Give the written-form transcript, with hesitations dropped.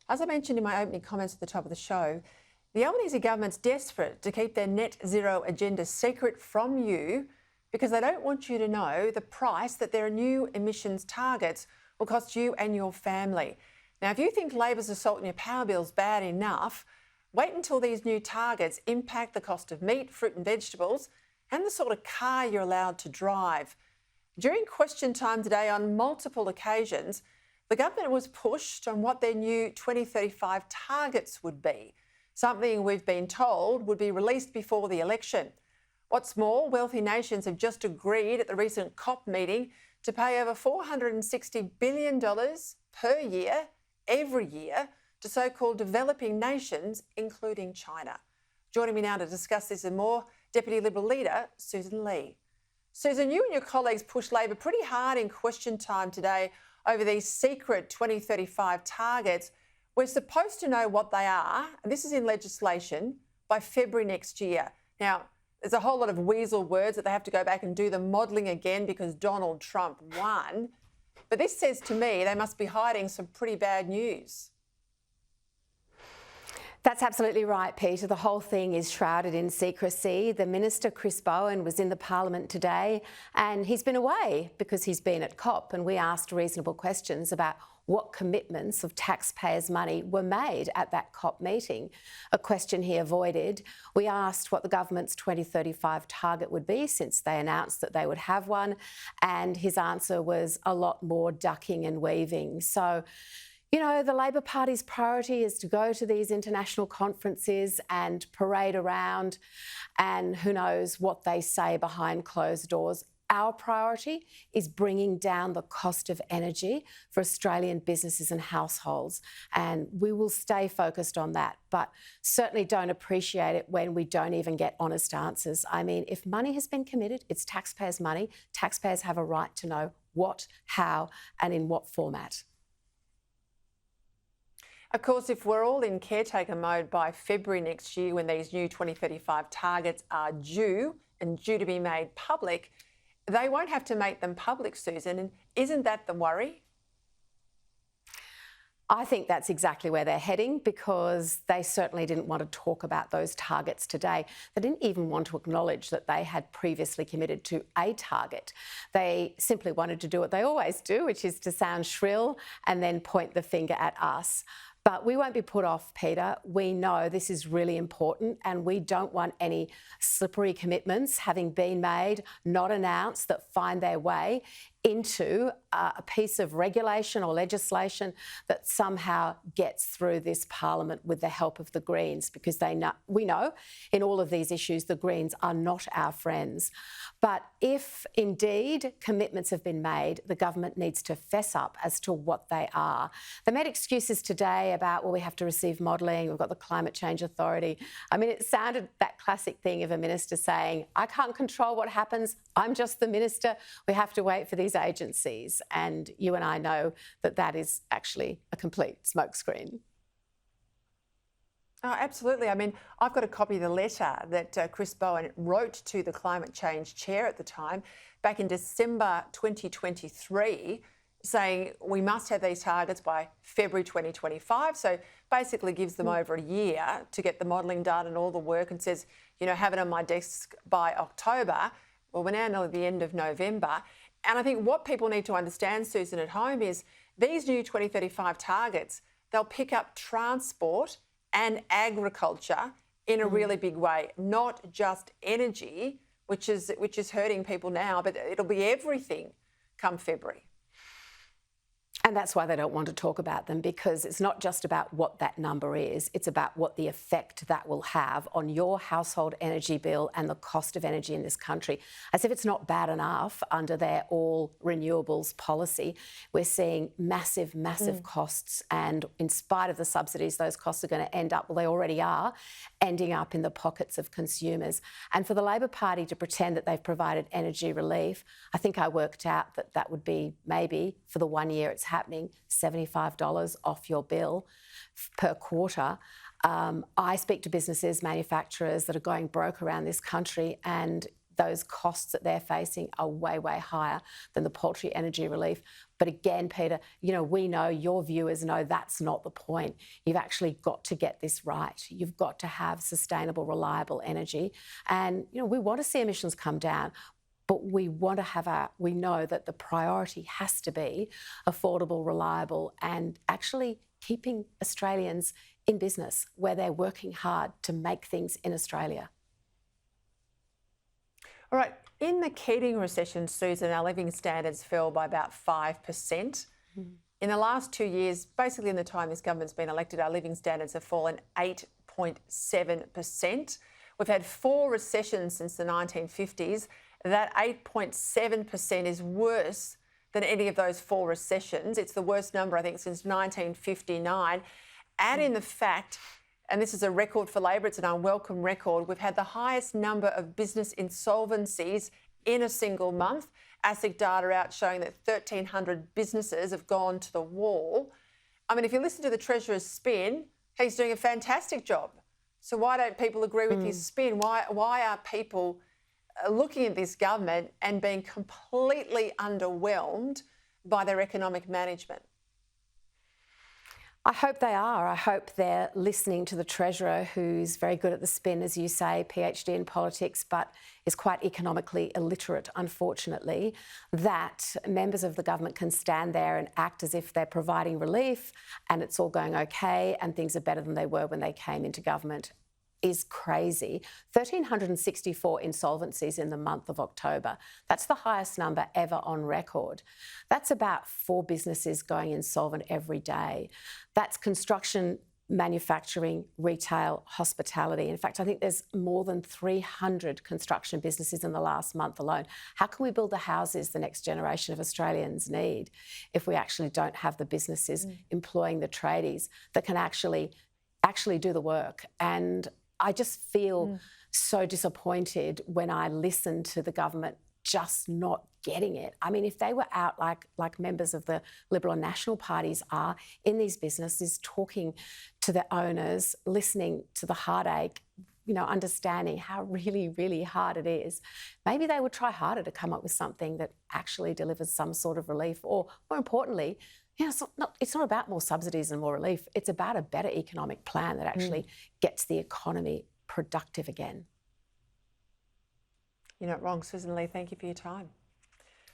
As I mentioned in my opening comments at the top of the show, the Albanese government's desperate to keep their net zero agenda secret from you because they don't want you to know the price that their new emissions targets will cost you and your family. Now, if you think Labor's assault on your power bill's bad enough, wait until these new targets impact the cost of meat, fruit and vegetables and the sort of car you're allowed to drive. During question time today on multiple occasions, the government was pushed on what their new 2035 targets would be, something we've been told would be released before the election. What's more, wealthy nations have just agreed at the recent COP meeting to pay over $460 billion per year, every year, to so-called developing nations, including China. Joining me now to discuss this and more, Deputy Liberal Leader Sussan Ley. Sussan, you and your colleagues pushed Labor pretty hard in question time today over these secret 2035 targets. We're supposed to know what they are, and this is in legislation, by February next year. Now, there's a whole lot of weasel words that they have to go back and do the modelling again because Donald Trump won. But this says to me they must be hiding some pretty bad news. That's absolutely right, Peter. The whole thing is shrouded in secrecy. The Minister, Chris Bowen, was in the Parliament today and he's been away because he's been at COP, and we asked reasonable questions about what commitments of taxpayers' money were made at that COP meeting, a question he avoided. We asked what the government's 2035 target would be since they announced that they would have one, and his answer was a lot more ducking and weaving. So, you know, the Labor Party's priority is to go to these international conferences and parade around, and who knows what they say behind closed doors. Our priority is bringing down the cost of energy for Australian businesses and households, and we will stay focused on that, but certainly don't appreciate it when we don't even get honest answers. I mean, if money has been committed, it's taxpayers' money. Taxpayers have a right to know what, how, and in what format. Of course, if we're all in caretaker mode by February next year when these new 2035 targets are due and due to be made public, they won't have to make them public, Sussan, and isn't that the worry? I think that's exactly where they're heading, because they certainly didn't want to talk about those targets today. They didn't even want to acknowledge that they had previously committed to a target. They simply wanted to do what they always do, which is to sound shrill and then point the finger at us. But we won't be put off, Peter. We know this is really important, and we don't want any slippery commitments having been made, not announced, that find their way into a piece of regulation or legislation that somehow gets through this Parliament with the help of the Greens, because we know in all of these issues the Greens are not our friends. But if indeed commitments have been made, the government needs to fess up as to what they are. They made excuses today about, well, we have to receive modelling, we've got the Climate Change Authority. I mean, it sounded that classic thing of a minister saying, I can't control what happens, I'm just the minister, we have to wait for these agencies. And you and I know that that is actually a complete smokescreen. Oh, absolutely. I mean, I've got a copy of the letter that Chris Bowen wrote to the Climate Change Chair at the time, back in December 2023, saying we must have these targets by February 2025. So basically gives them over a year to get the modelling done and all the work, and says, you know, have it on my desk by October. Well, we're now at the end of November. And I think what people need to understand, Sussan, at home is these new 2035 targets, they'll pick up transport and agriculture in a really big way, not just energy, which is hurting people now, but it'll be everything come February. And that's why they don't want to talk about them, because it's not just about what that number is, it's about what the effect that will have on your household energy bill and the cost of energy in this country. As if it's not bad enough under their all renewables policy, we're seeing massive, massive costs, and in spite of the subsidies, those costs are going to end up, well, they already are, ending up in the pockets of consumers. And for the Labor Party to pretend that they've provided energy relief, I think I worked out that that would be maybe, for the 1 year it's happening, $75 off your bill per quarter. I speak to businesses, manufacturers that are going broke around this country, and those costs that they're facing are way, way higher than the paltry energy relief. But again, Peter, we know, your viewers know, that's not the point. You've actually got to get this right. You've got to have sustainable, reliable energy. And, we want to see emissions come down, but we know that the priority has to be affordable, reliable, and actually keeping Australians in business where they're working hard to make things in Australia. All right, in the Keating recession, Sussan, our living standards fell by about 5%. In the last 2 years, basically in the time this government's been elected, our living standards have fallen 8.7%. We've had 4 recessions since the 1950s. That 8.7% is worse than any of those 4 recessions. It's the worst number, I think, since 1959. Add in the fact, and this is a record for Labor, it's an unwelcome record, we've had the highest number of business insolvencies in a single month. ASIC data out showing that 1,300 businesses have gone to the wall. I mean, if you listen to the Treasurer's spin, he's doing a fantastic job. So why don't people agree with his spin? Why are people looking at this government and being completely underwhelmed by their economic management? I hope they are. I hope they're listening to the Treasurer, who's very good at the spin, as you say, PhD in politics, but is quite economically illiterate, unfortunately, that members of the government can stand there and act as if they're providing relief and it's all going okay and things are better than they were when they came into government. Is crazy. 1,364 insolvencies in the month of October. That's the highest number ever on record. That's about 4 businesses going insolvent every day. That's construction, manufacturing, retail, hospitality. In fact, I think there's more than 300 construction businesses in the last month alone. How can we build the houses the next generation of Australians need if we actually don't have the businesses employing the tradies that can actually do the work? And I just feel so disappointed when I listen to the government just not getting it. I mean, if they were out like members of the Liberal and National parties are in these businesses, talking to the owners, listening to the heartache, understanding how really, really hard it is, maybe they would try harder to come up with something that actually delivers some sort of relief, or more importantly, it's not about more subsidies and more relief. It's about a better economic plan that actually gets the economy productive again. You're not wrong, Sussan Ley. Thank you for your time.